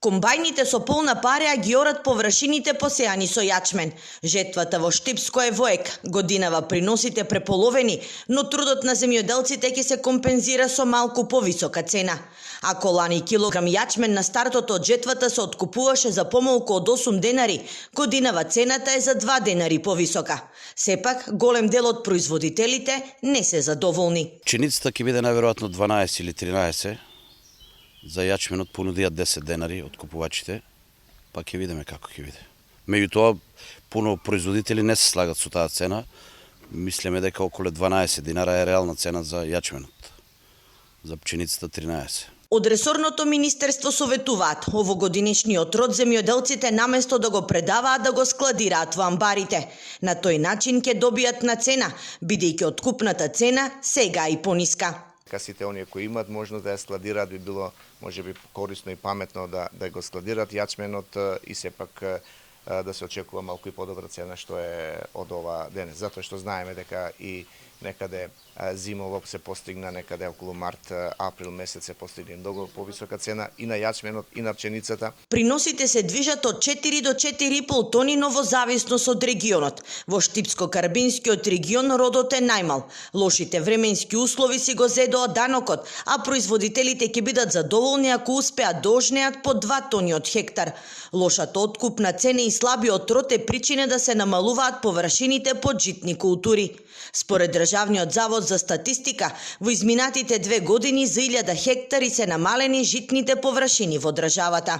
Комбајните со полна пареа ги орат површините посеани со јачмен. Жетвата во Штипско е воек. Годинава приносите преполовени, но трудот на земјоделците ќе се компензира со малку повисока цена. Ако лани килограм јачмен на стартот од жетвата се откупуваше за помалку од 8 денари, годинава цената е за 2 денари повисока. Сепак, голем дел од производителите не се задоволни. Пшеницата ќе биде најверојатно 12 или 13. За јачменот понудија 10 денари од купувачите, па ќе видиме како ќе биде. Меѓутоа, пуно производители не се слагат со таа цена. Мислиме дека околу 12 динара е реална цена за јачменот. За пшеницата 13. Од ресорното министерство советуваат овогодинешниот род земјоделците наместо да го предаваат да го складираат во амбарите. На тој начин ќе добијат на цена, бидејќи откупната цена сега е и пониска. Сите оние кои имаат можност да ја складираат, би било можеби корисно и паметно да го складираат јачменот и сепак да се очекува малку и подобра цена што е од ова денес. Затоа што знаеме дека и некаде зимово се постигна, некаде околу март, април месец се постигне многу повисока цена и на јачменот и на пшеницата. Приносите се движат од 4 до 4,5 тони, но во зависност од регионот. Во Штипско-Карбинскиот регион родот е најмал. Лошите временски услови си го зедоа данокот, а производителите ќе бидат задоволни ако успеат да ожнеат по 2 тони од хектар. Лошата откупна цена и слабиот род е причина да се намалуваат површините под житни култури. Според Државниот завод за статистика, во изминатите 2 години за 1000 хектари се намалени житните површини во државата.